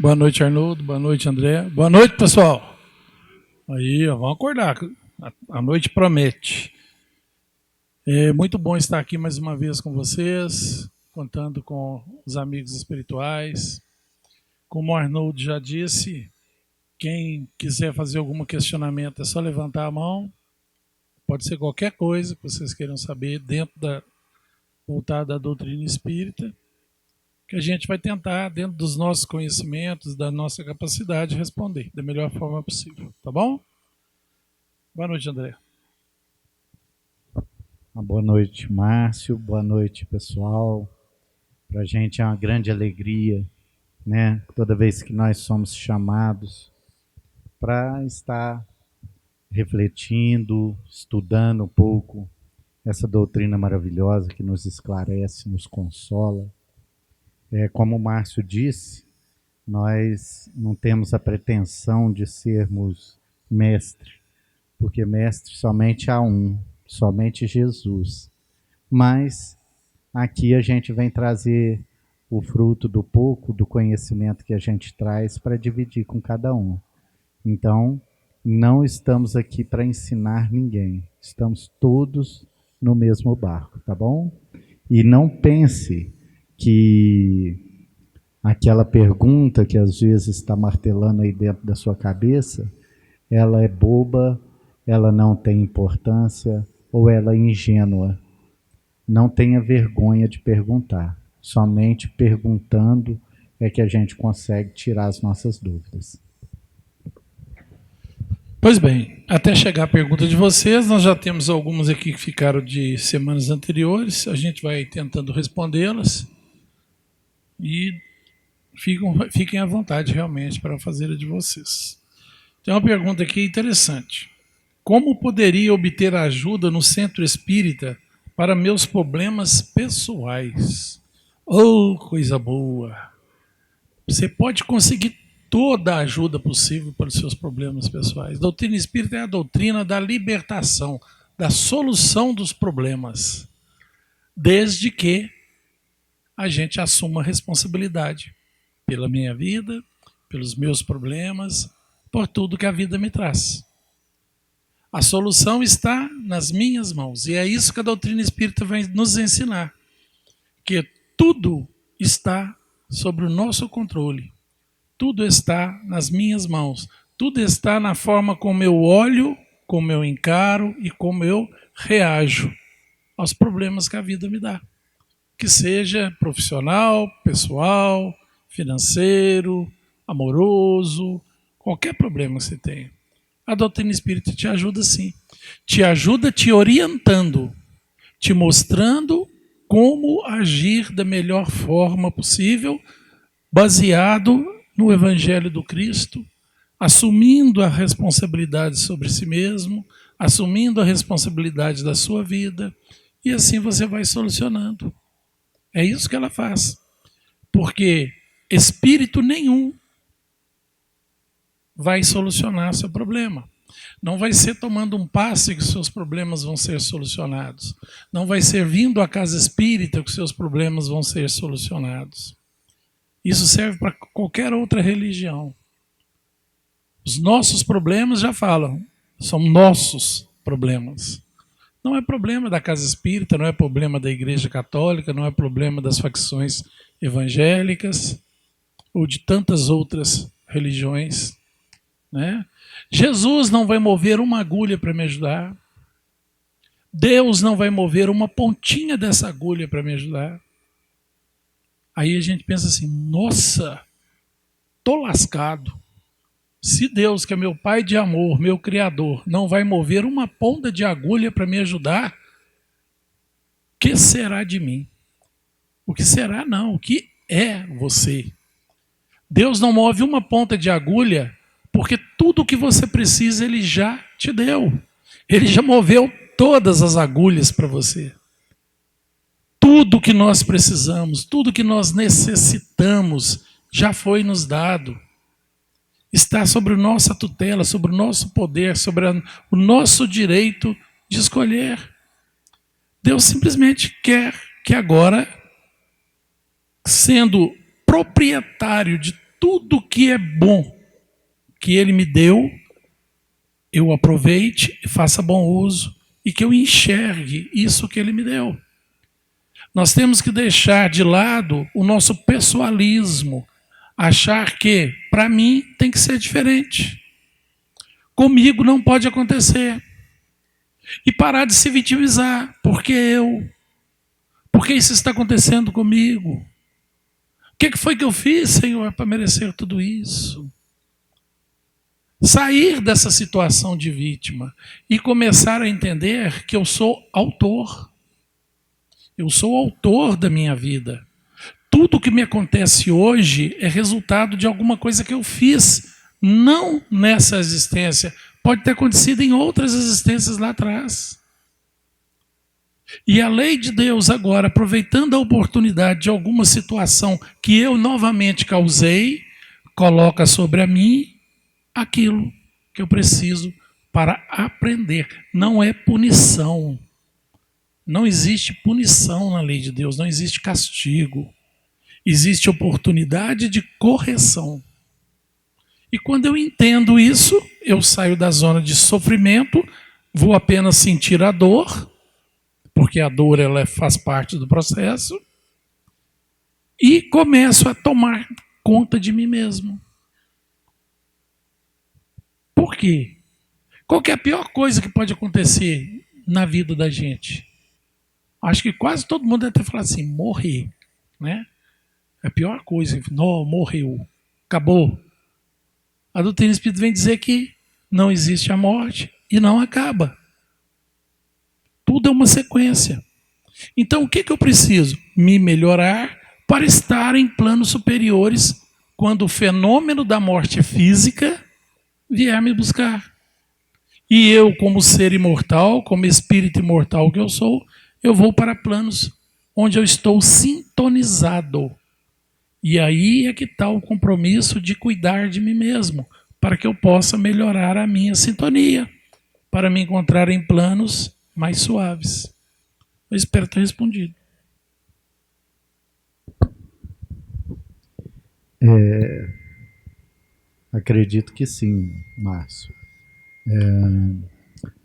Boa noite, Arnoldo. Boa noite, André. Boa noite, pessoal. Aí, ó, vamos acordar. A noite promete. É muito bom estar aqui mais uma vez com vocês, contando com os amigos espirituais. Como o Arnoldo já disse, quem quiser fazer algum questionamento é só levantar a mão. Pode ser qualquer coisa que vocês queiram saber voltada à doutrina espírita, que a gente vai tentar, dentro dos nossos conhecimentos, da nossa capacidade, responder da melhor forma possível. Tá bom? Boa noite, André. Boa noite, Márcio. Boa noite, pessoal. Para a gente é uma grande alegria, né? Toda vez que nós somos chamados para estar refletindo, estudando um pouco essa doutrina maravilhosa que nos esclarece, nos consola. Como o Márcio disse, nós não temos a pretensão de sermos mestre, porque mestre somente há um, somente Jesus. Mas aqui a gente vem trazer o fruto do pouco do conhecimento que a gente traz para dividir com cada um. Então, não estamos aqui para ensinar ninguém. Estamos todos no mesmo barco, tá bom? E não pense que aquela pergunta que às vezes está martelando aí dentro da sua cabeça, ela é boba, ela não tem importância ou ela é ingênua. Não tenha vergonha de perguntar. Somente perguntando é que a gente consegue tirar as nossas dúvidas. Pois bem, até chegar a pergunta de vocês, nós já temos algumas aqui que ficaram de semanas anteriores, a gente vai tentando respondê-las e fiquem à vontade realmente para fazer a de vocês. Tem uma pergunta aqui interessante. Como poderia obter ajuda no centro espírita para meus problemas pessoais? Oh, coisa boa! Você pode conseguir toda a ajuda possível para os seus problemas pessoais. A doutrina espírita é a doutrina da libertação, da solução dos problemas, desde que a gente assuma a responsabilidade pela minha vida, pelos meus problemas, por tudo que a vida me traz. A solução está nas minhas mãos. E é isso que a doutrina espírita vai nos ensinar. Que tudo está sob o nosso controle. Tudo está nas minhas mãos. Tudo está na forma como eu olho, como eu encaro e como eu reajo aos problemas que a vida me dá. Que seja profissional, pessoal, financeiro, amoroso, qualquer problema que você tenha. A doutrina espírita te ajuda sim. Te ajuda te orientando, te mostrando como agir da melhor forma possível, baseado no Evangelho do Cristo, assumindo a responsabilidade sobre si mesmo, assumindo a responsabilidade da sua vida, e assim você vai solucionando. É isso que ela faz. Porque espírito nenhum vai solucionar seu problema. Não vai ser tomando um passe que seus problemas vão ser solucionados. Não vai ser vindo à casa espírita que seus problemas vão ser solucionados. Isso serve para qualquer outra religião. Os nossos problemas, já falam, são nossos problemas. Não é problema da casa espírita, não é problema da igreja católica, não é problema das facções evangélicas ou de tantas outras religiões, né? Jesus não vai mover uma agulha para me ajudar. Deus não vai mover uma pontinha dessa agulha para me ajudar. Aí a gente pensa assim, nossa, tô lascado. Se Deus, que é meu Pai de amor, meu Criador, não vai mover uma ponta de agulha para me ajudar, o que será de mim? O que será não, o que é você? Deus não move uma ponta de agulha porque tudo o que você precisa Ele já te deu. Ele já moveu todas as agulhas para você. Tudo que nós precisamos, tudo que nós necessitamos já foi nos dado. Está sobre nossa tutela, sobre o nosso poder, sobre o nosso direito de escolher. Deus simplesmente quer que agora, sendo proprietário de tudo que é bom que Ele me deu, eu aproveite e faça bom uso e que eu enxergue isso que Ele me deu. Nós temos que deixar de lado o nosso pessoalismo, achar que, para mim, tem que ser diferente. Comigo não pode acontecer. E parar de se vitimizar. Porque isso está acontecendo comigo? O que foi que eu fiz, Senhor, para merecer tudo isso? Sair dessa situação de vítima e começar a entender que eu sou autor. Eu sou autor da minha vida. Tudo que me acontece hoje é resultado de alguma coisa que eu fiz, não nessa existência. Pode ter acontecido em outras existências lá atrás. E a lei de Deus agora, aproveitando a oportunidade de alguma situação que eu novamente causei, coloca sobre a mim aquilo que eu preciso para aprender. Não é punição. Não existe punição na lei de Deus, não existe castigo. Existe oportunidade de correção. E quando eu entendo isso, eu saio da zona de sofrimento, vou apenas sentir a dor, porque a dor ela faz parte do processo, e começo a tomar conta de mim mesmo. Por quê? Qual que é a pior coisa que pode acontecer na vida da gente? Acho que quase todo mundo deve ter falado assim, morrer, né? É a pior coisa. Não, morreu. Acabou. A doutrina espírita vem dizer que não existe a morte e não acaba. Tudo é uma sequência. Então, o que eu preciso? Me melhorar para estar em planos superiores quando o fenômeno da morte física vier me buscar. E eu, como ser imortal, como espírito imortal que eu sou, eu vou para planos onde eu estou sintonizado. E aí é que está o compromisso de cuidar de mim mesmo, para que eu possa melhorar a minha sintonia, para me encontrar em planos mais suaves. Eu espero ter respondido. Acredito que sim, Márcio.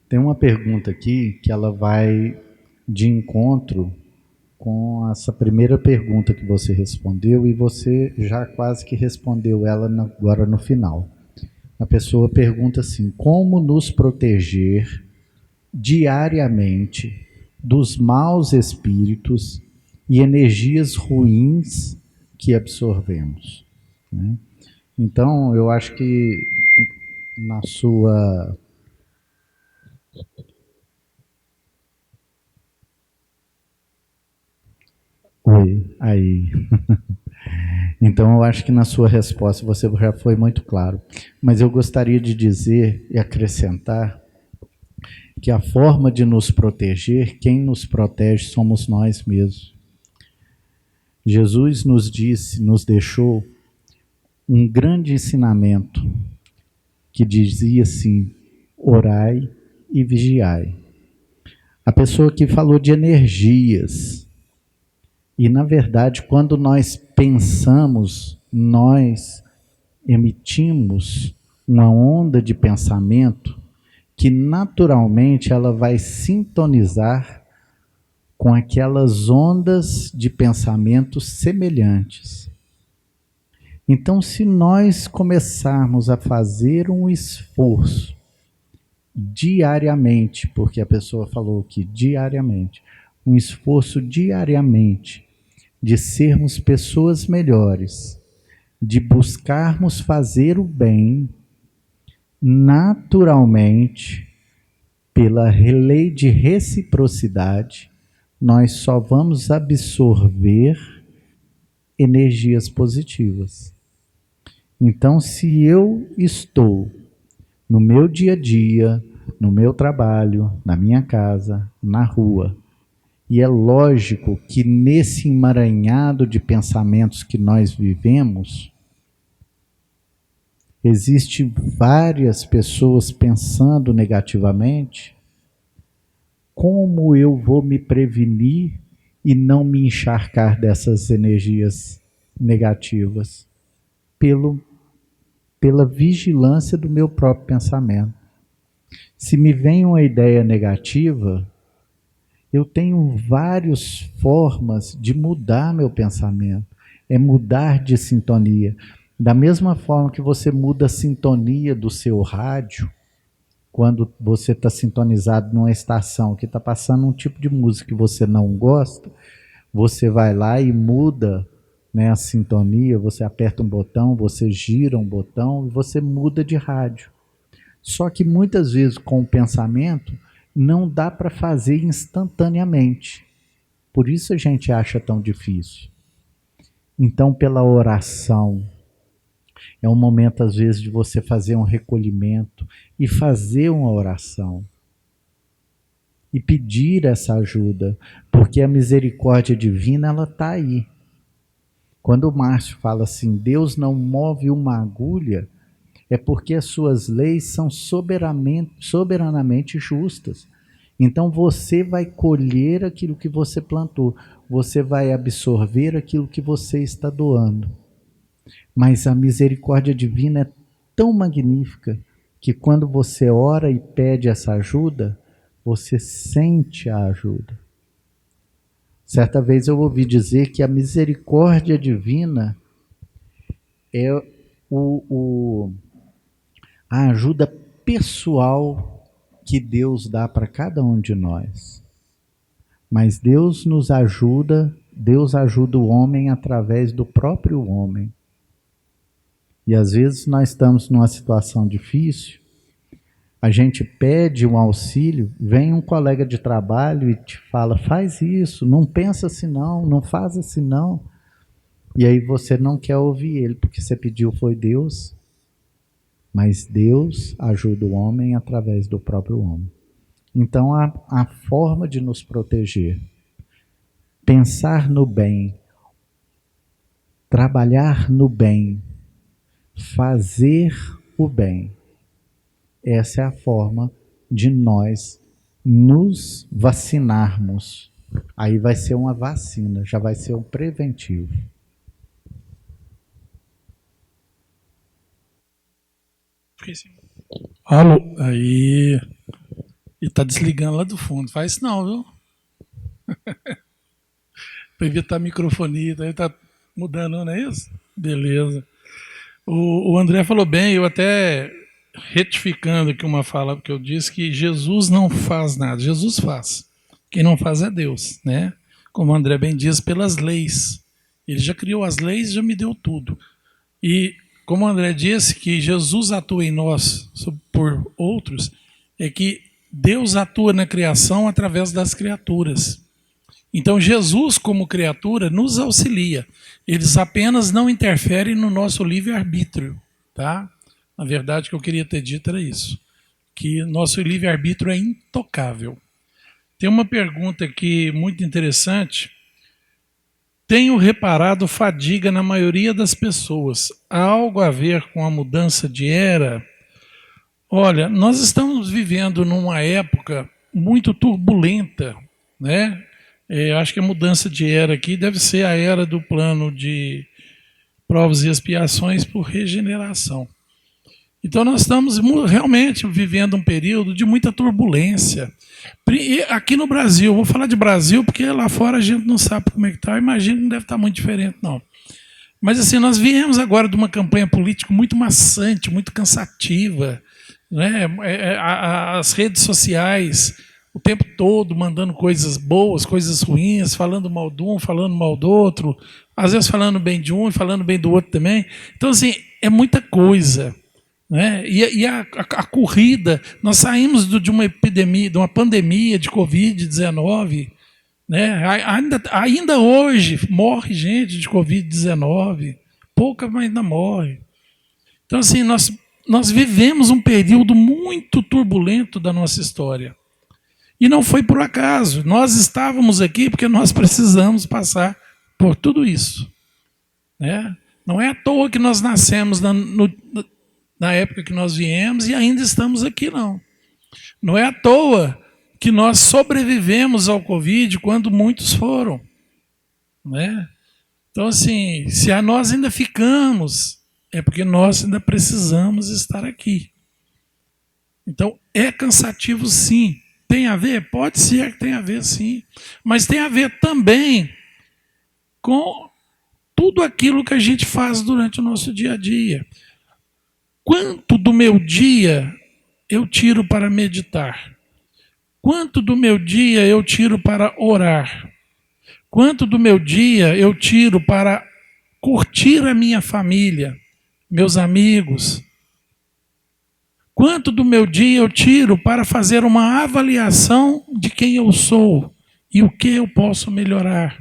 Tem uma pergunta aqui que ela vai de encontro com essa primeira pergunta que você respondeu e você já quase que respondeu ela agora no final. A pessoa pergunta assim: como nos proteger diariamente dos maus espíritos e energias ruins que absorvemos, né? Então, eu acho que na sua... Oi, aí. Então, eu acho que na sua resposta você já foi muito claro. Mas eu gostaria de dizer e acrescentar que a forma de nos proteger, quem nos protege somos nós mesmos. Jesus nos disse, nos deixou um grande ensinamento que dizia assim: orai e vigiai. A pessoa que falou de energias, e na verdade quando nós pensamos, nós emitimos uma onda de pensamento que naturalmente ela vai sintonizar com aquelas ondas de pensamentos semelhantes. Então, se nós começarmos a fazer um esforço diariamente, porque a pessoa falou que diariamente, um esforço diariamente de sermos pessoas melhores, de buscarmos fazer o bem, naturalmente, pela lei de reciprocidade, nós só vamos absorver energias positivas. Então, se eu estou no meu dia a dia, no meu trabalho, na minha casa, na rua, e é lógico que nesse emaranhado de pensamentos que nós vivemos, existem várias pessoas pensando negativamente. Como eu vou me prevenir e não me encharcar dessas energias negativas? pela vigilância do meu próprio pensamento. Se me vem uma ideia negativa, eu tenho várias formas de mudar meu pensamento. É mudar de sintonia. Da mesma forma que você muda a sintonia do seu rádio, quando você está sintonizado numa estação que está passando um tipo de música que você não gosta, você vai lá e muda, né, a sintonia, você aperta um botão, você gira um botão e você muda de rádio. Só que muitas vezes com o pensamento não dá para fazer instantaneamente. Por isso a gente acha tão difícil. Então, pela oração, é um momento às vezes de você fazer um recolhimento e fazer uma oração. E pedir essa ajuda, porque a misericórdia divina, ela está aí. Quando o Márcio fala assim, Deus não move uma agulha, é porque as suas leis são soberanamente justas. Então você vai colher aquilo que você plantou, você vai absorver aquilo que você está doando. Mas a misericórdia divina é tão magnífica que quando você ora e pede essa ajuda, você sente a ajuda. Certa vez eu ouvi dizer que a misericórdia divina é a ajuda pessoal que Deus dá para cada um de nós. Mas Deus ajuda o homem através do próprio homem. E às vezes nós estamos numa situação difícil, a gente pede um auxílio, vem um colega de trabalho e te fala, faz isso, não pensa assim não, não faz assim não. E aí você não quer ouvir ele, porque você pediu foi Deus, mas Deus ajuda o homem através do próprio homem. Então a forma de nos proteger, pensar no bem, trabalhar no bem, fazer o bem, essa é a forma de nós nos vacinarmos. Aí vai ser uma vacina, já vai ser um preventivo. Alô, aí. E tá desligando lá do fundo. Faz isso não, viu? Para evitar a microfonia, aí tá mudando, não é isso? Beleza. O André falou bem, eu até retificando aqui uma fala que eu disse, que Jesus não faz nada, Jesus faz. Quem não faz é Deus, né? Como o André bem diz, pelas leis. Ele já criou as leis e já me deu tudo. E como o André disse, que Jesus atua em nós por outros, é que Deus atua na criação através das criaturas. Então Jesus, como criatura, nos auxilia. Eles apenas não interferem no nosso livre-arbítrio, tá? Na verdade, o que eu queria ter dito era isso, que nosso livre-arbítrio é intocável. Tem uma pergunta aqui muito interessante. Tenho reparado fadiga na maioria das pessoas. Há algo a ver com a mudança de era? Olha, nós estamos vivendo numa época muito turbulenta, né? Acho que a mudança de era aqui deve ser a era do plano de provas e expiações por regeneração. Então nós estamos realmente vivendo um período de muita turbulência. E aqui no Brasil, vou falar de Brasil porque lá fora a gente não sabe como é que está, imagino que não deve estar muito diferente não. Mas assim, nós viemos agora de uma campanha política muito maçante, muito cansativa, né? As redes sociais o tempo todo mandando coisas boas, coisas ruins, falando mal de um, falando mal do outro, às vezes falando bem de um e falando bem do outro também. Então assim, é muita coisa. Né? E a corrida, nós saímos de uma epidemia, de uma pandemia de Covid-19, né? Ainda hoje morre gente de Covid-19, pouca, mas ainda morre. Então assim, nós vivemos um período muito turbulento da nossa história. E não foi por acaso, nós estávamos aqui porque nós precisamos passar por tudo isso. Né? Não é à toa que nós nascemos na época que nós viemos e ainda estamos aqui, não. Não é à toa que nós sobrevivemos ao Covid quando muitos foram. Né? Então, assim, se nós ainda ficamos, é porque nós ainda precisamos estar aqui. Então, é cansativo sim. Tem a ver? Pode ser que tenha a ver sim. Mas tem a ver também com tudo aquilo que a gente faz durante o nosso dia a dia. Quanto do meu dia eu tiro para meditar? Quanto do meu dia eu tiro para orar? Quanto do meu dia eu tiro para curtir a minha família, meus amigos? Quanto do meu dia eu tiro para fazer uma avaliação de quem eu sou e o que eu posso melhorar?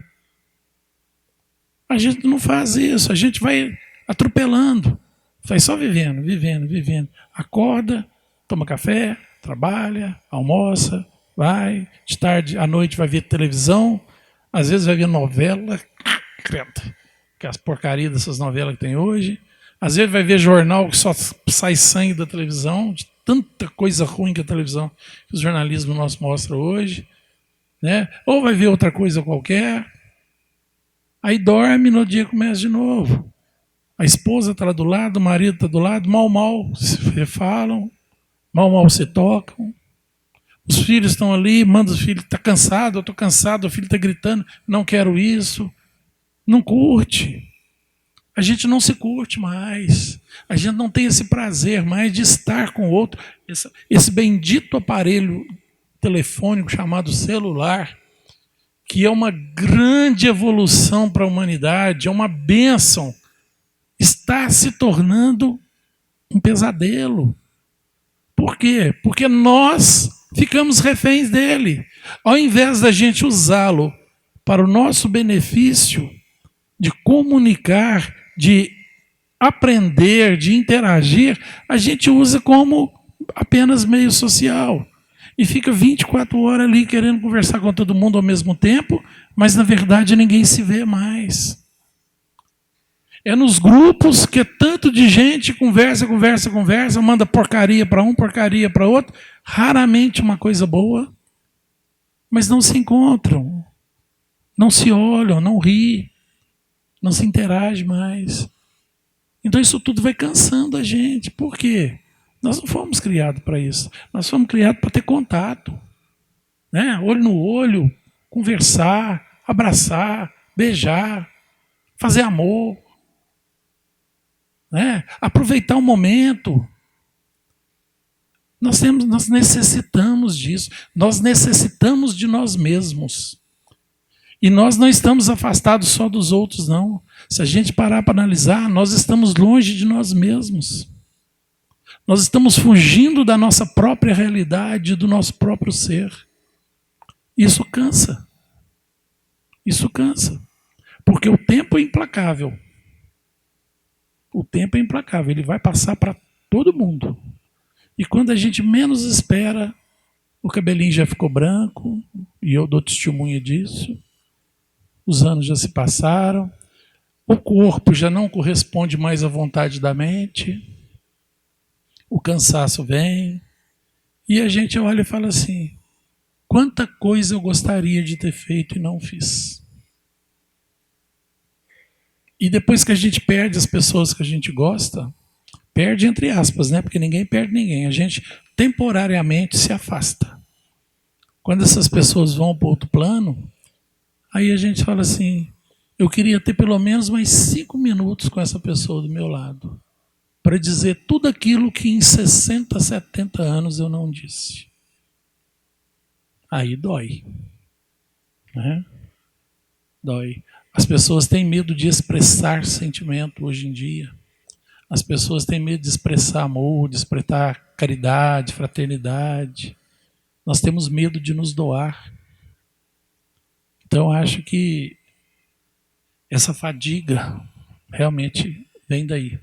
A gente não faz isso, a gente vai atropelando, vai só vivendo, vivendo, vivendo. Acorda, toma café, trabalha, almoça, vai, de tarde, à noite vai ver televisão, às vezes vai ver novela, credo, que é as porcarias dessas novelas que tem hoje. Às vezes vai ver jornal que só sai sangue da televisão, de tanta coisa ruim que a televisão, que o jornalismo nosso mostra hoje, né? Ou vai ver outra coisa qualquer, aí dorme, no dia começa de novo. A esposa está lá do lado, o marido está do lado, mal se falam, mal se tocam. Os filhos estão ali, manda os filhos, está cansado, eu estou cansado, o filho está gritando, não quero isso. Não curte. A gente não se curte mais. A gente não tem esse prazer mais de estar com o outro. Esse bendito aparelho telefônico chamado celular, que é uma grande evolução para a humanidade, é uma bênção, está se tornando um pesadelo. Por quê? Porque nós ficamos reféns dele. Ao invés da gente usá-lo para o nosso benefício, de comunicar, de aprender, de interagir, a gente usa como apenas meio social. E fica 24 horas ali querendo conversar com todo mundo ao mesmo tempo, mas na verdade ninguém se vê mais. É nos grupos que tanto de gente conversa, manda porcaria para um, porcaria para outro, raramente uma coisa boa, mas não se encontram, não se olham, não riem, não se interage mais. Então isso tudo vai cansando a gente. Por quê? Nós não fomos criados para isso. Nós fomos criados para ter contato, né? Olho no olho, conversar, abraçar, beijar, fazer amor, né? Aproveitar o momento. Nós necessitamos disso. Nós necessitamos de nós mesmos. E nós não estamos afastados só dos outros, não. Se a gente parar para analisar, nós estamos longe de nós mesmos. Nós estamos fugindo da nossa própria realidade, do nosso próprio ser. Isso cansa. Isso cansa. Porque o tempo é implacável. O tempo é implacável. Ele vai passar para todo mundo. E quando a gente menos espera, o cabelinho já ficou branco, e eu dou testemunha disso. Os anos já se passaram, o corpo já não corresponde mais à vontade da mente, o cansaço vem, e a gente olha e fala assim, quanta coisa eu gostaria de ter feito e não fiz. E depois que a gente perde as pessoas que a gente gosta, perde entre aspas, né? Porque ninguém perde ninguém, a gente temporariamente se afasta. Quando essas pessoas vão para outro plano, aí a gente fala assim, eu queria ter pelo menos mais 5 minutos com essa pessoa do meu lado, para dizer tudo aquilo que em 60, 70 anos eu não disse. Aí dói. Né? Dói. As pessoas têm medo de expressar sentimento hoje em dia. As pessoas têm medo de expressar amor, de expressar caridade, fraternidade. Nós temos medo de nos doar. Então, acho que essa fadiga realmente vem daí,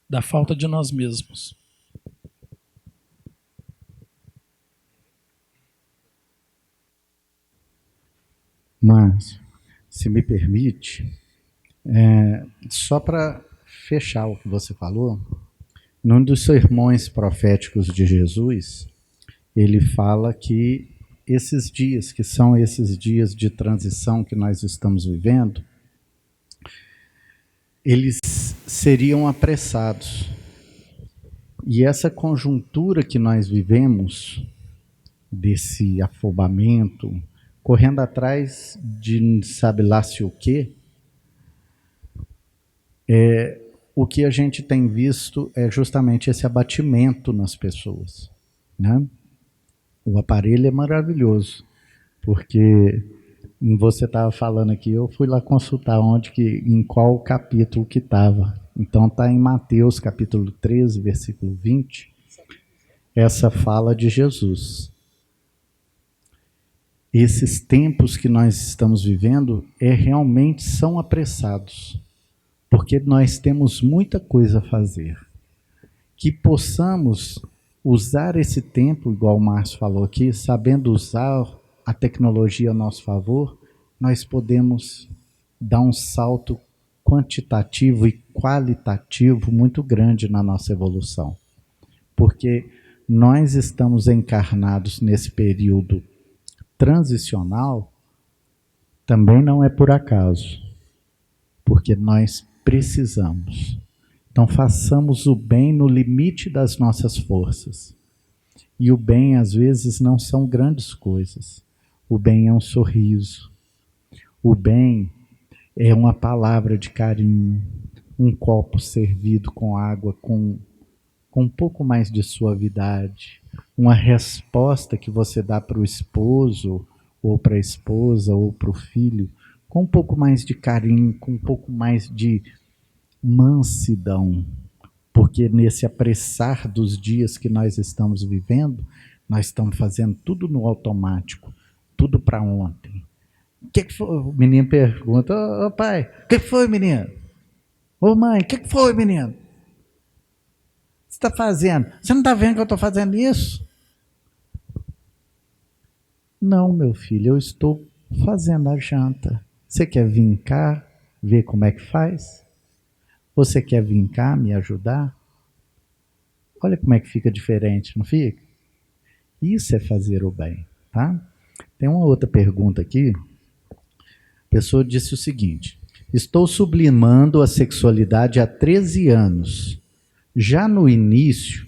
da falta de nós mesmos. Márcio, se me permite, só para fechar o que você falou, num dos sermões proféticos de Jesus, ele fala que esses dias, que são esses dias de transição que nós estamos vivendo, eles seriam apressados. E essa conjuntura que nós vivemos, desse afobamento, correndo atrás de sabe lá se o quê, o que a gente tem visto é justamente esse abatimento nas pessoas, né? O aparelho é maravilhoso, porque você estava falando aqui, eu fui lá consultar em qual capítulo que estava. Então está em Mateus capítulo 13, versículo 20, essa fala de Jesus. Esses tempos que nós estamos vivendo realmente são apressados, porque nós temos muita coisa a fazer. Que possamos usar esse tempo, igual o Márcio falou aqui, sabendo usar a tecnologia a nosso favor, nós podemos dar um salto quantitativo e qualitativo muito grande na nossa evolução. Porque nós estamos encarnados nesse período transicional, também não é por acaso, porque nós precisamos. Então façamos o bem no limite das nossas forças. E o bem, às vezes, não são grandes coisas. O bem é um sorriso. O bem é uma palavra de carinho, um copo servido com água com um pouco mais de suavidade, uma resposta que você dá para o esposo, ou para a esposa, ou para o filho, com um pouco mais de carinho, com um pouco mais de mansidão, porque nesse apressar dos dias que nós estamos vivendo, nós estamos fazendo tudo no automático, tudo para ontem. O que foi? O menino pergunta, ô pai, o que foi, menino? Ô mãe, o que foi, menino? Você está fazendo? Você não está vendo que eu estou fazendo isso? Não, meu filho, eu estou fazendo a janta. Você quer vir cá ver como é que faz? Você quer vir cá me ajudar? Olha como é que fica diferente, não fica? Isso é fazer o bem, tá? Tem uma outra pergunta aqui. A pessoa disse o seguinte: estou sublimando a sexualidade há 13 anos. Já no início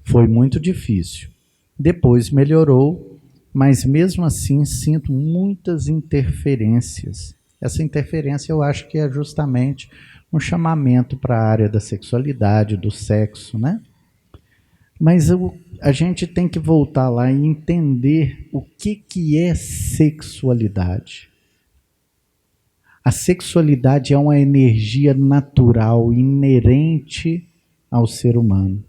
foi muito difícil. Depois melhorou, mas mesmo assim sinto muitas interferências. Essa interferência eu acho que é justamente um chamamento para a área da sexualidade, do sexo, né? Mas a gente tem que voltar lá e entender o que é sexualidade. A sexualidade é uma energia natural, inerente ao ser humano.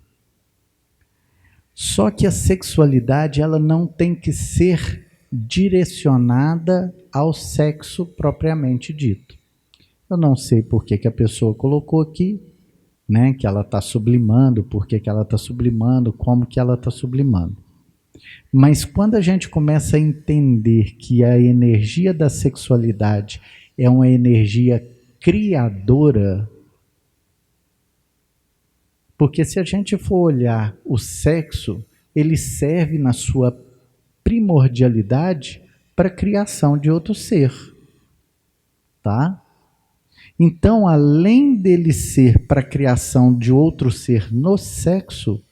Só que a sexualidade ela não tem que ser direcionada ao sexo propriamente dito. Eu não sei por que a pessoa colocou aqui, né, que ela está sublimando, por que ela está sublimando, como que ela está sublimando. Mas quando a gente começa a entender que a energia da sexualidade é uma energia criadora, porque se a gente for olhar o sexo, ele serve na sua primordialidade para a criação de outro ser, tá? Então, além dele ser para a criação de outro ser no sexo,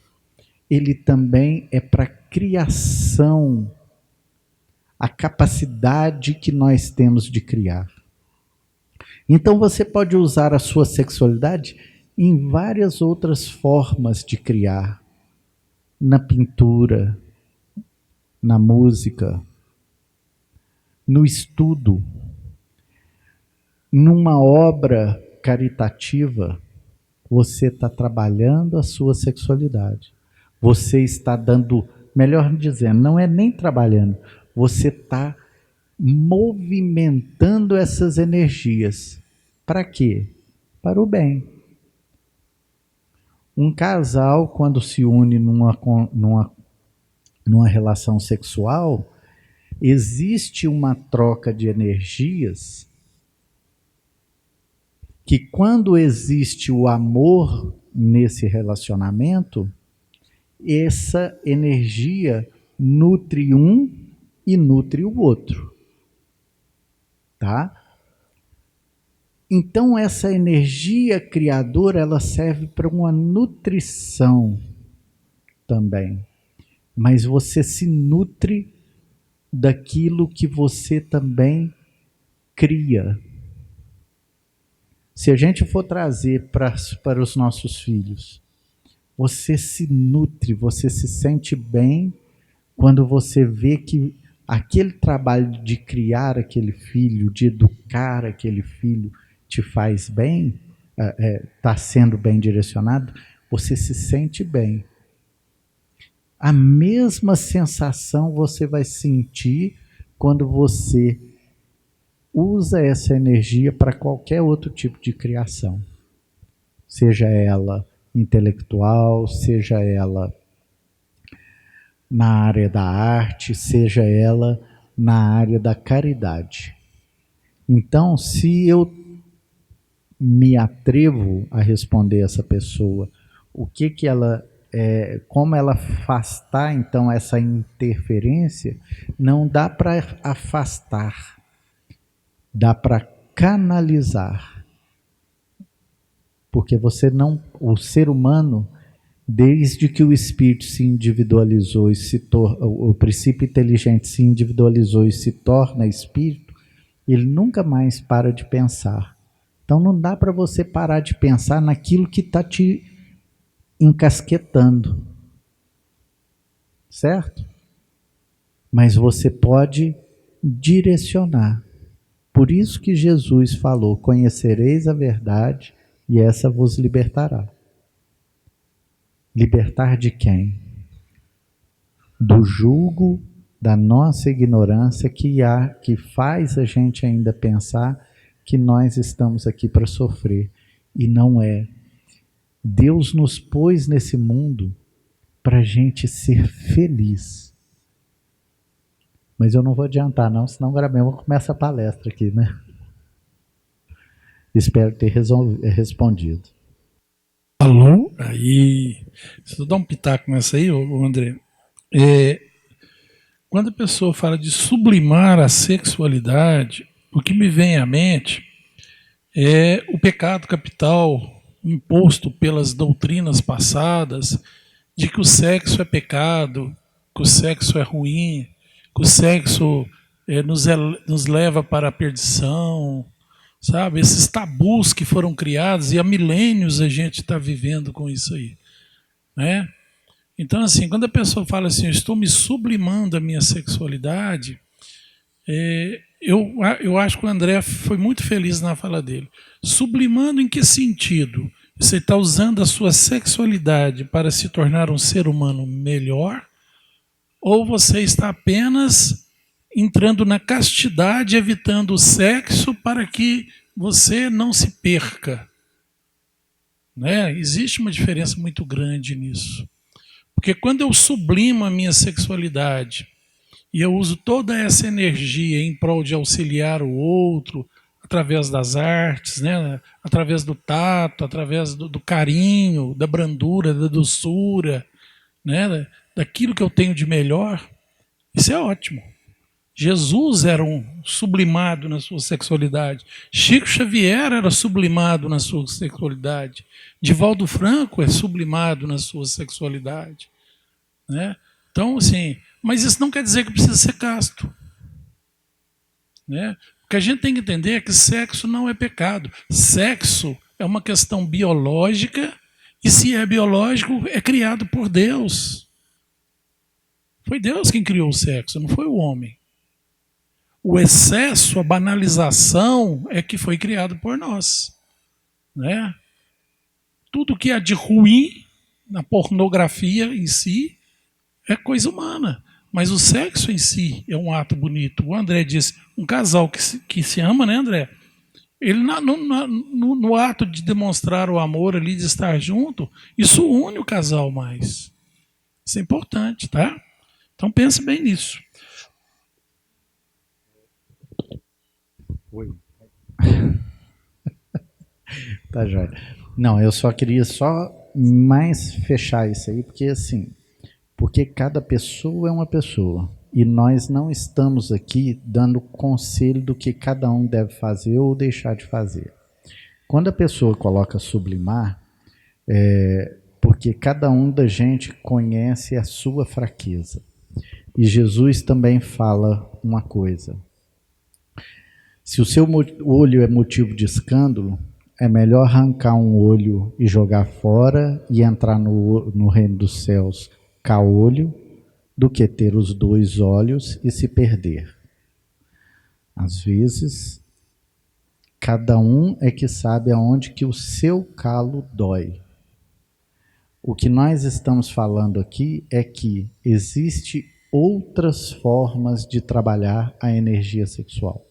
ele também é para a criação, a capacidade que nós temos de criar. Então, você pode usar a sua sexualidade em várias outras formas de criar. Na pintura, na música, no estudo, numa obra caritativa, você está trabalhando a sua sexualidade. Você está dando, melhor dizendo, não é nem trabalhando, você está movimentando essas energias. Para quê? Para o bem. Um casal, quando se une numa relação sexual, existe uma troca de energias que quando existe o amor nesse relacionamento, essa energia nutre um e nutre o outro, tá? Então essa energia criadora, ela serve para uma nutrição também. Mas você se nutre daquilo que você também cria. Se a gente for trazer para os nossos filhos, você se nutre, você se sente bem quando você vê que aquele trabalho de criar aquele filho, de educar aquele filho, te faz bem, está sendo bem direcionado, você se sente bem. A mesma sensação você vai sentir quando você usa essa energia para qualquer outro tipo de criação. Seja ela intelectual, seja ela na área da arte, seja ela na área da caridade. Então, se eu me atrevo a responder essa pessoa, o que ela como ela afastar então essa interferência, não dá para afastar, dá para canalizar. Porque você não, o ser humano, desde que o espírito se individualizou e o princípio inteligente se individualizou e se torna espírito, ele nunca mais para de pensar. Então não dá para você parar de pensar naquilo que está te encasquetando, certo? Mas você pode direcionar. Por isso que Jesus falou: conhecereis a verdade e essa vos libertará. Libertar de quem? Do jugo da nossa ignorância que faz a gente ainda pensar que nós estamos aqui para sofrer. E não é. Deus nos pôs nesse mundo para a gente ser feliz. Mas eu não vou adiantar não, senão agora mesmo começa a palestra aqui, né? Espero ter respondido. Alô? Aí, se eu dar um pitaco nessa aí, André, quando a pessoa fala de sublimar a sexualidade, o que me vem à mente é o pecado capital imposto pelas doutrinas passadas de que o sexo é pecado, que o sexo é ruim, que o sexo nos leva para a perdição, sabe? Esses tabus que foram criados e há milênios a gente está vivendo com isso aí, né? Então, assim, quando a pessoa fala assim, eu estou me sublimando a minha sexualidade, eu acho que o André foi muito feliz na fala dele. Sublimando em que sentido? Você está usando a sua sexualidade para se tornar um ser humano melhor? Ou você está apenas entrando na castidade, evitando o sexo para que você não se perca? Né? Existe uma diferença muito grande nisso. Porque quando eu sublimo a minha sexualidade e eu uso toda essa energia em prol de auxiliar o outro, através das artes, né? Através do tato, através do carinho, da brandura, da doçura, né? Daquilo que eu tenho de melhor, isso é ótimo. Jesus era um sublimado na sua sexualidade. Chico Xavier era sublimado na sua sexualidade. Divaldo Franco é sublimado na sua sexualidade, né? Então, assim, mas isso não quer dizer que precisa ser casto, né? O que a gente tem que entender é que sexo não é pecado. Sexo é uma questão biológica e, se é biológico, é criado por Deus. Foi Deus quem criou o sexo, não foi o homem. O excesso, a banalização é que foi criado por nós, né? Tudo que é de ruim na pornografia em si é coisa humana, mas o sexo em si é um ato bonito. O André disse, um casal que se ama, né, André? Ele no ato de demonstrar o amor ali, de estar junto, isso une o casal mais. Isso é importante, tá? Então pense bem nisso. Oi. Tá joia. Não, eu só queria mais fechar isso aí, porque cada pessoa é uma pessoa. E nós não estamos aqui dando conselho do que cada um deve fazer ou deixar de fazer. Quando a pessoa coloca sublimar, porque cada um da gente conhece a sua fraqueza. E Jesus também fala uma coisa. Se o seu olho é motivo de escândalo, é melhor arrancar um olho e jogar fora e entrar no reino dos céus caolho, do que ter os 2 olhos e se perder. Às vezes, cada um é que sabe aonde que o seu calo dói. O que nós estamos falando aqui é que existe outras formas de trabalhar a energia sexual.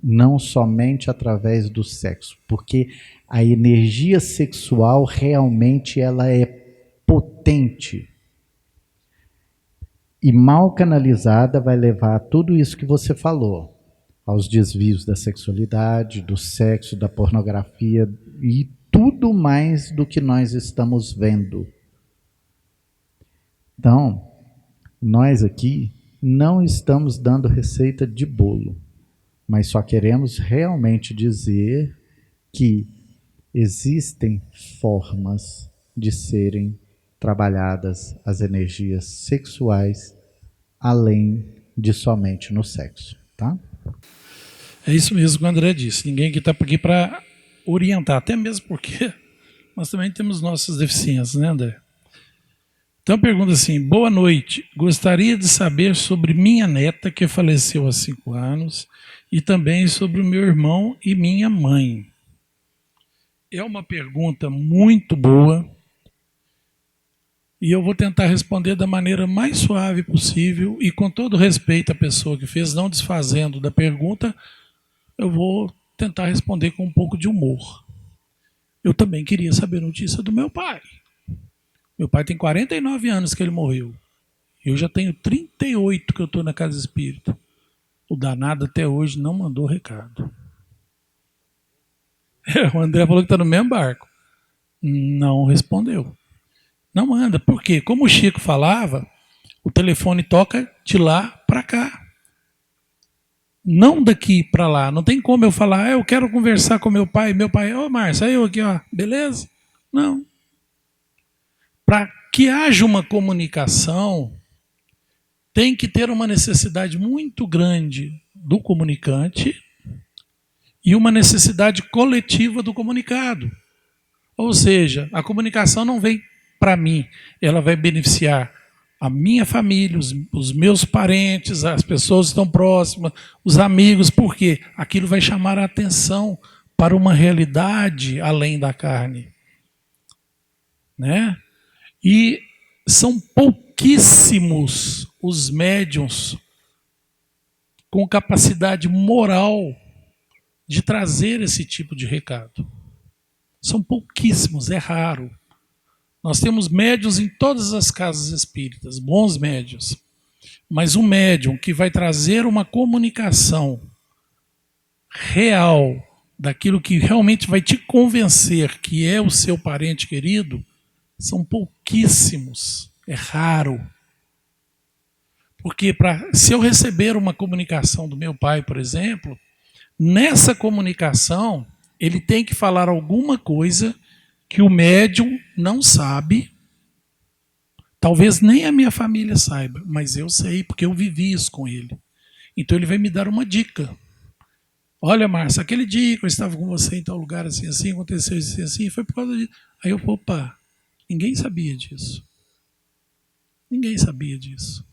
Não somente através do sexo, porque a energia sexual realmente ela é potente. E mal canalizada vai levar a tudo isso que você falou, aos desvios da sexualidade, do sexo, da pornografia e tudo mais do que nós estamos vendo. Então, nós aqui não estamos dando receita de bolo, mas só queremos realmente dizer que existem formas de serem trabalhadas as energias sexuais além de somente no sexo, tá? É isso mesmo que o André disse. Ninguém que está aqui para orientar, até mesmo porque nós também temos nossas deficiências, né, André? Então pergunta assim: boa noite, gostaria de saber sobre minha neta que faleceu há 5 anos e também sobre o meu irmão e minha mãe. É uma pergunta muito boa e eu vou tentar responder da maneira mais suave possível e com todo respeito à pessoa que fez, não desfazendo da pergunta, eu vou tentar responder com um pouco de humor. Eu também queria saber a notícia do meu pai. Meu pai tem 49 anos que ele morreu. Eu já tenho 38 que eu estou na casa espírita. O danado até hoje não mandou recado. O André falou que está no mesmo barco. Não respondeu. Não manda. Por quê? Como o Chico falava, o telefone toca de lá para cá. Não daqui para lá. Não tem como eu falar, eu quero conversar com meu pai. Meu pai, ô Márcio, aí eu aqui, ó, beleza? Não. Para que haja uma comunicação, tem que ter uma necessidade muito grande do comunicante e uma necessidade coletiva do comunicado. Ou seja, a comunicação não vem para mim, ela vai beneficiar a minha família, os meus parentes, as pessoas que estão próximas, os amigos, porque aquilo vai chamar a atenção para uma realidade além da carne. Né? E são pouquíssimos os médiuns com capacidade moral de trazer esse tipo de recado. São pouquíssimos, é raro. Nós temos médiuns em todas as casas espíritas, bons médiuns. Mas um médium que vai trazer uma comunicação real daquilo que realmente vai te convencer que é o seu parente querido, são pouquíssimos, é raro. Porque se eu receber uma comunicação do meu pai, por exemplo, nessa comunicação ele tem que falar alguma coisa que o médium não sabe, talvez nem a minha família saiba, mas eu sei, porque eu vivi isso com ele. Então ele vai me dar uma dica. Olha, Márcia, aquele dia que eu estava com você em tal lugar, assim, assim, aconteceu assim, assim, foi por causa disso. Aí eu, opa, ninguém sabia disso. Ninguém sabia disso.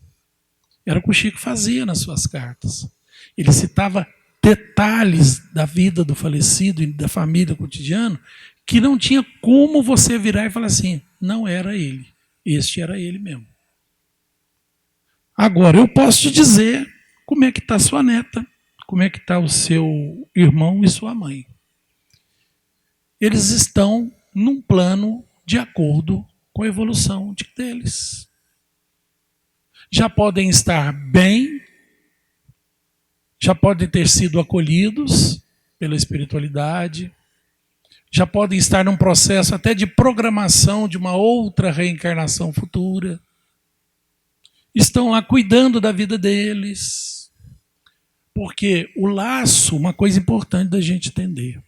Era o que o Chico fazia nas suas cartas. Ele citava detalhes da vida do falecido e da família cotidiana que não tinha como você virar e falar assim, não era ele, este era ele mesmo. Agora, eu posso te dizer como é que está sua neta, como é que está o seu irmão e sua mãe. Eles estão num plano de acordo com a evolução deles. Já podem estar bem, já podem ter sido acolhidos pela espiritualidade, já podem estar num processo até de programação de uma outra reencarnação futura. Estão lá cuidando da vida deles. Porque o laço, uma coisa importante da gente entender.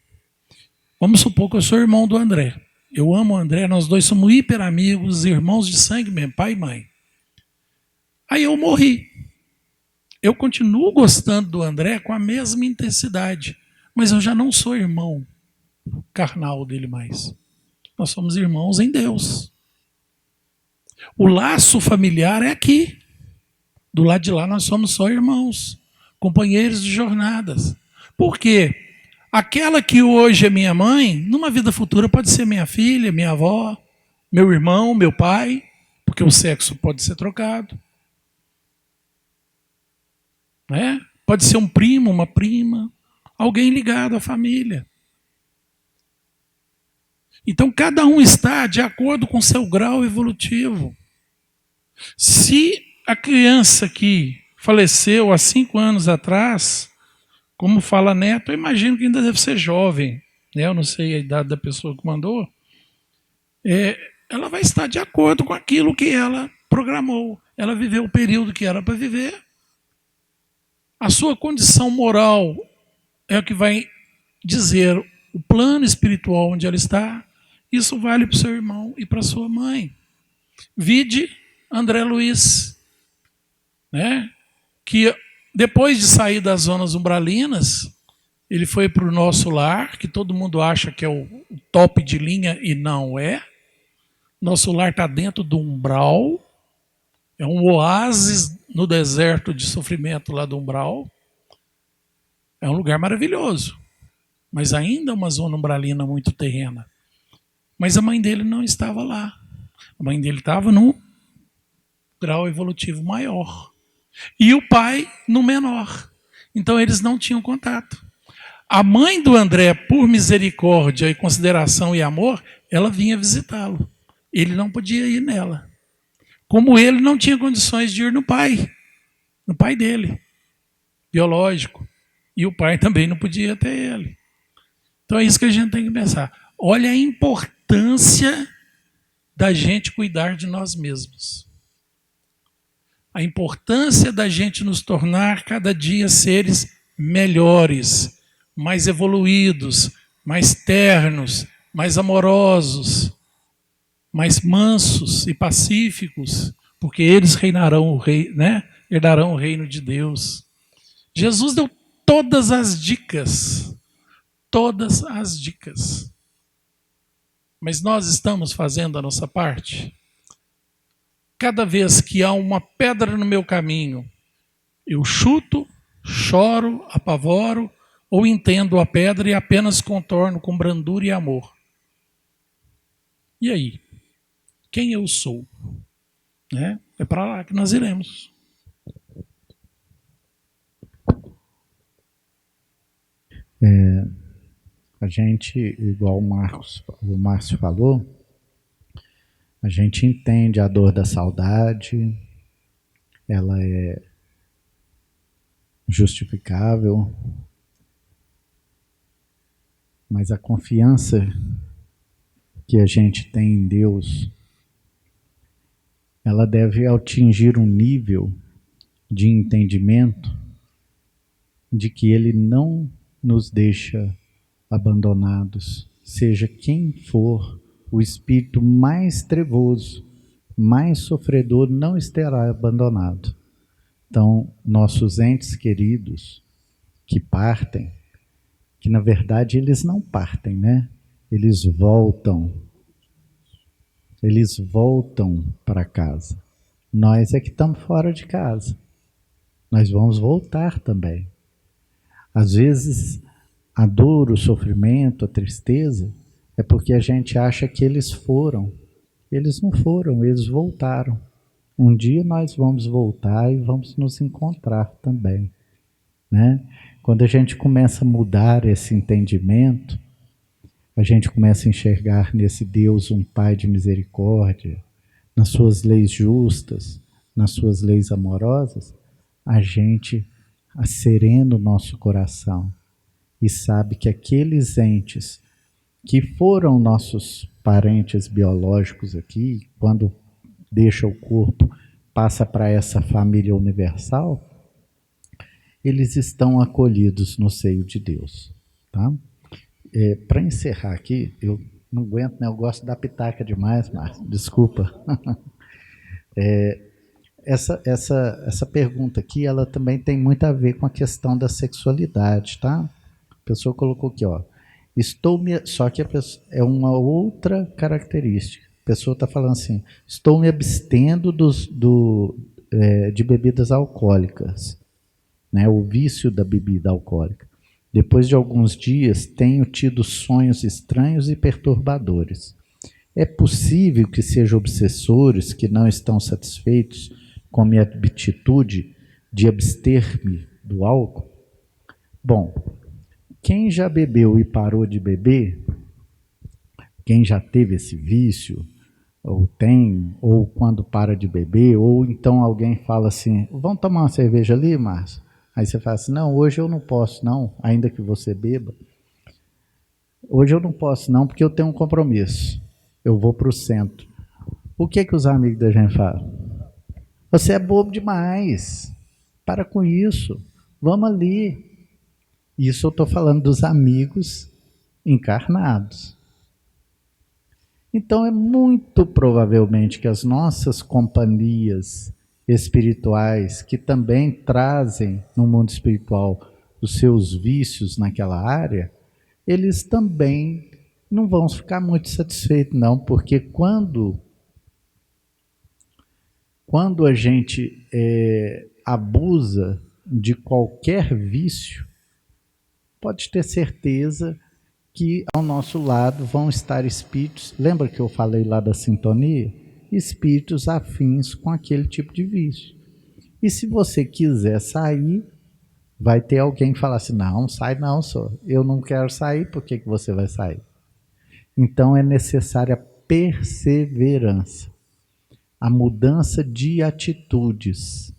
Vamos supor que eu sou irmão do André. Eu amo o André, nós dois somos hiper amigos, irmãos de sangue mesmo, pai e mãe. Aí eu morri. Eu continuo gostando do André com a mesma intensidade, mas eu já não sou irmão carnal dele mais. Nós somos irmãos em Deus. O laço familiar é aqui. Do lado de lá nós somos só irmãos, companheiros de jornadas. Por quê? Aquela que hoje é minha mãe, numa vida futura pode ser minha filha, minha avó, meu irmão, meu pai, porque o sexo pode ser trocado. Né? Pode ser um primo, uma prima, alguém ligado à família. Então cada um está de acordo com seu grau evolutivo. Se a criança que faleceu há 5 anos atrás, como fala Neto, eu imagino que ainda deve ser jovem, né? Eu não sei a idade da pessoa que mandou, ela vai estar de acordo com aquilo que ela programou. Ela viveu o período que era para viver. A sua condição moral é o que vai dizer o plano espiritual onde ela está. Isso vale para o seu irmão e para a sua mãe. Vide André Luiz, né? Que depois de sair das zonas umbralinas, ele foi para o Nosso Lar, que todo mundo acha que é o top de linha e não é. Nosso Lar está dentro do umbral, é um oásis no deserto de sofrimento lá do umbral. É um lugar maravilhoso, mas ainda é uma zona umbralina muito terrena. Mas a mãe dele não estava lá. A mãe dele estava num grau evolutivo maior. E o pai no menor. Então eles não tinham contato. A mãe do André, por misericórdia e consideração e amor, ela vinha visitá-lo. Ele não podia ir nela. Como ele não tinha condições de ir no pai dele, biológico. E o pai também não podia ir até ele. Então é isso que a gente tem que pensar. Olha a importância da gente cuidar de nós mesmos. A importância da gente nos tornar cada dia seres melhores, mais evoluídos, mais ternos, mais amorosos, mais mansos e pacíficos, porque eles reinarão herdarão o reino de Deus. Jesus deu todas as dicas, mas nós estamos fazendo a nossa parte? Cada vez que há uma pedra no meu caminho, eu chuto, choro, apavoro, ou entendo a pedra e apenas contorno com brandura e amor. E aí? Quem eu sou? Né? É para lá que nós iremos. A gente, igual o Márcio falou, a gente entende a dor da saudade, ela é justificável, mas a confiança que a gente tem em Deus, ela deve atingir um nível de entendimento de que Ele não nos deixa abandonados, seja quem for o espírito mais trevoso, mais sofredor, não estará abandonado. Então, nossos entes queridos que partem, que na verdade eles não partem, né? Eles voltam para casa. Nós é que estamos fora de casa. Nós vamos voltar também. Às vezes, a dor, o sofrimento, a tristeza, é porque a gente acha que eles foram. Eles não foram, eles voltaram. Um dia nós vamos voltar e vamos nos encontrar também, né? Quando a gente começa a mudar esse entendimento, a gente começa a enxergar nesse Deus um Pai de misericórdia, nas suas leis justas, nas suas leis amorosas, a gente serena o nosso coração e sabe que aqueles entes que foram nossos parentes biológicos aqui, quando deixa o corpo, passa para essa família universal, eles estão acolhidos no seio de Deus, tá? para encerrar aqui, eu não aguento, né? Eu gosto da pitaca demais, Márcio, desculpa. Essa pergunta aqui, ela também tem muito a ver com a questão da sexualidade, tá? A pessoa colocou aqui, ó. Só que é uma outra característica. A pessoa está falando assim: estou me abstendo de bebidas alcoólicas, né? O vício da bebida alcoólica. Depois de alguns dias, tenho tido sonhos estranhos e perturbadores. É possível que sejam obsessores que não estão satisfeitos com minha atitude de abster-me do álcool? Bom, quem já bebeu e parou de beber, quem já teve esse vício, ou tem, ou quando para de beber, ou então alguém fala assim: vamos tomar uma cerveja ali, Márcio? Aí você fala assim: não, hoje eu não posso não, ainda que você beba. Hoje eu não posso não, porque eu tenho um compromisso. Eu vou para o centro. O que os amigos da gente falam? Você é bobo demais. Para com isso. Vamos ali. Isso eu estou falando dos amigos encarnados. Então é muito provavelmente que as nossas companhias espirituais, que também trazem no mundo espiritual os seus vícios naquela área, eles também não vão ficar muito satisfeitos não, porque quando a gente abusa de qualquer vício, pode ter certeza que ao nosso lado vão estar espíritos, lembra que eu falei lá da sintonia? Espíritos afins com aquele tipo de vício. E se você quiser sair, vai ter alguém que falar assim: não, sai não, senhor. Eu não quero sair, por que você vai sair? Então é necessária perseverança, a mudança de atitudes.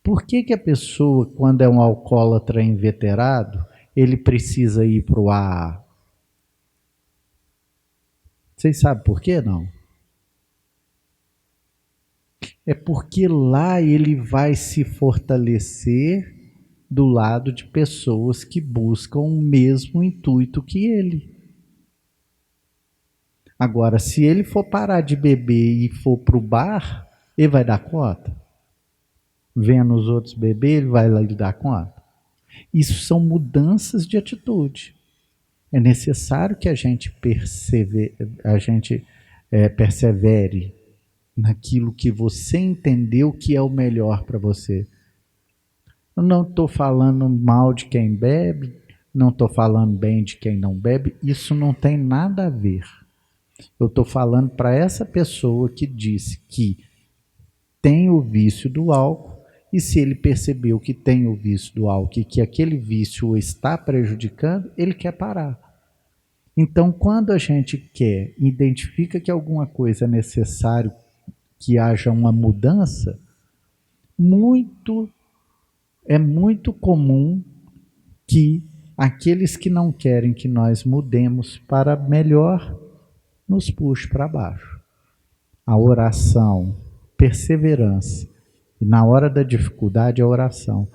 Por que a pessoa, quando é um alcoólatra inveterado, ele precisa ir para o AA? Vocês sabem por quê, não? É porque lá ele vai se fortalecer do lado de pessoas que buscam o mesmo intuito que ele. Agora, se ele for parar de beber e for para o bar, ele vai dar conta? Vendo os outros beber, ele vai lá e dar conta? Isso são mudanças de atitude. É necessário que a gente persevere naquilo que você entendeu que é o melhor para você. Eu não estou falando mal de quem bebe, não estou falando bem de quem não bebe, isso não tem nada a ver. Eu estou falando para essa pessoa que disse que tem o vício do álcool, e se ele percebeu que tem o vício do álcool e que aquele vício o está prejudicando, ele quer parar. Então, quando a gente identifica que alguma coisa é necessário que haja uma mudança, é muito comum que aqueles que não querem que nós mudemos para melhor nos puxe para baixo. A oração, perseverança, e na hora da dificuldade a oração.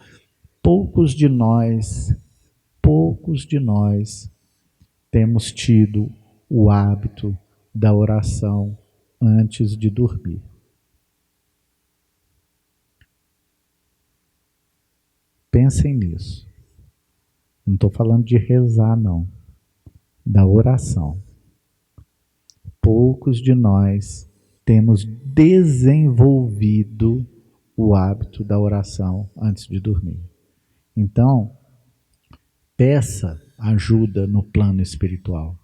Poucos de nós temos tido o hábito da oração antes de dormir. Pensem nisso. Não estou falando de rezar, não. Da oração. Poucos de nós temos desenvolvido o hábito da oração antes de dormir. Então, peça ajuda no plano espiritual.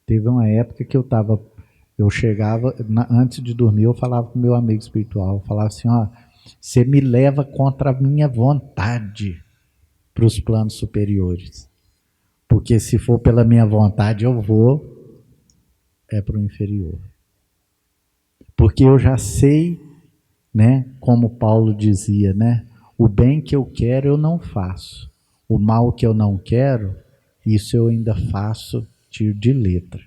Teve uma época que eu chegava, antes de dormir, eu falava com meu amigo espiritual, eu falava assim: ó, você me leva contra a minha vontade para os planos superiores. Porque se for pela minha vontade, eu vou para o inferior. Porque eu já sei, né, como Paulo dizia, né, o bem que eu quero eu não faço. O mal que eu não quero, isso eu ainda faço, tiro de letra.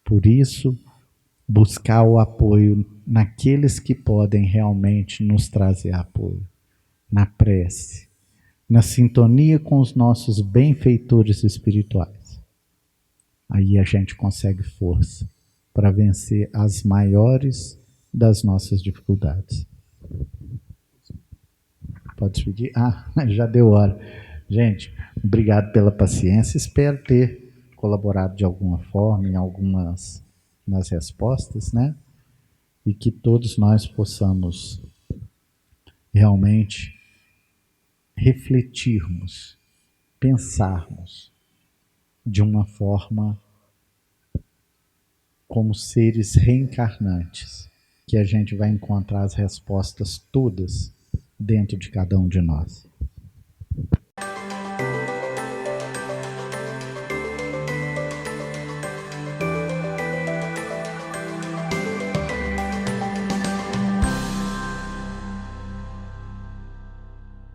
Por isso, buscar o apoio naqueles que podem realmente nos trazer apoio. Na prece, na sintonia com os nossos benfeitores espirituais, aí a gente consegue força para vencer as maiores das nossas dificuldades. Pode pedir? Já deu hora. Gente, obrigado pela paciência. Espero ter colaborado de alguma forma em algumas nas respostas, né? E que todos nós possamos realmente refletirmos, pensarmos de uma forma como seres reencarnantes, que a gente vai encontrar as respostas todas dentro de cada um de nós.